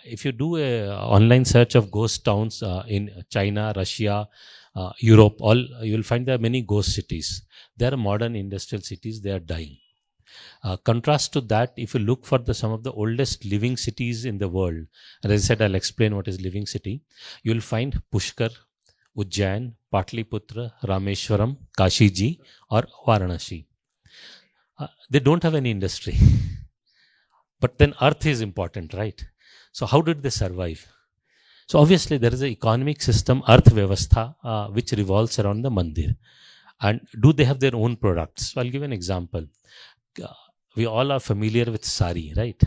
If you do a online search of ghost towns in China, Russia, Europe, you will find there are many ghost cities. They are modern industrial cities. They are dying. Contrast to that, if you look for some of the oldest living cities in the world, and as I said, I'll explain what is living city. You will find Pushkar, Ujjain, Patliputra, Rameshwaram, Kashiji, or Varanasi. They don't have any industry. But then earth is important, right? So how did they survive? So obviously there is an economic system, Arth Vyavastha, which revolves around the mandir. And do they have their own products? So I'll give an example. We all are familiar with sari, right?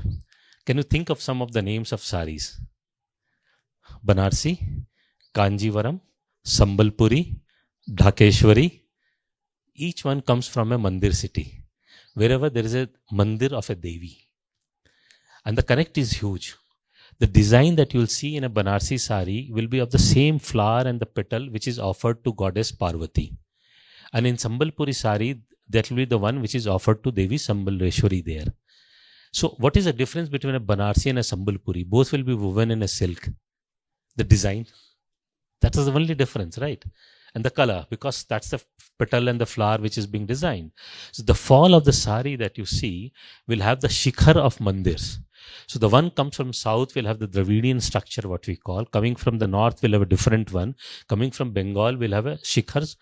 Can you think of some of the names of saris? Banarsi, Kanjivaram, Sambalpuri, Dhakeshwari. Each one comes from a mandir city, wherever there is a mandir of a Devi. And the connect is huge. The design that you'll see in a Banarsi sari will be of the same flower and the petal which is offered to goddess Parvati. And in Sambalpuri sari, that will be the one which is offered to Devi Sambaleshwari there. So what is the difference between a Banarsi and a Sambalpuri? Both will be woven in a silk. The design, that is the only difference, right? And the color, because that's the petal and the flower which is being designed. So the fall of the sari that you see will have the shikhar of mandirs. So the one comes from south will have the Dravidian structure, what we call. Coming from the north will have a different one. Coming from Bengal will have a shikhars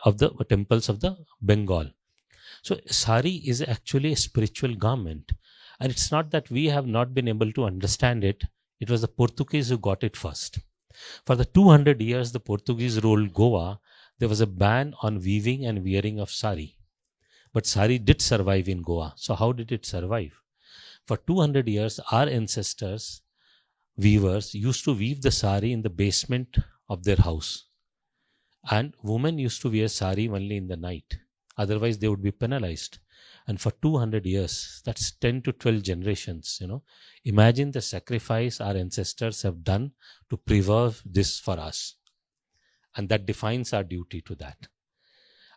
of the temples of the Bengal. So sari is actually a spiritual garment. And it's not that we have not been able to understand it. It was the Portuguese who got it first. For the 200 years the Portuguese ruled Goa, there was a ban on weaving and wearing of sari. But sari did survive in Goa. So how did it survive? For 200 years, our ancestors, weavers, used to weave the sari in the basement of their house. And women used to wear sari only in the night. Otherwise, they would be penalized. And for 200 years, that's 10 to 12 generations, Imagine the sacrifice our ancestors have done to preserve this for us. And that defines our duty to that.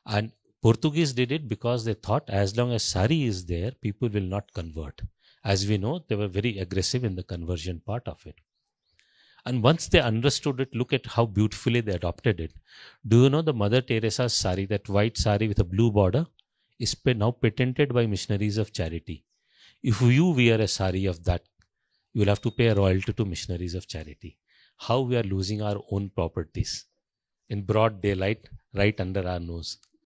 And Portuguese did it because they thought as long as sari is there, people will not convert. As we know, they were very aggressive in the conversion part of it. And once they understood it, look at how beautifully they adopted it. Do you know the Mother Teresa's sari, that white sari with a blue border, is now patented by missionaries of charity. If you wear a sari of that, you will have to pay a royalty to missionaries of charity. How we are losing our own properties in broad daylight, right under our nose.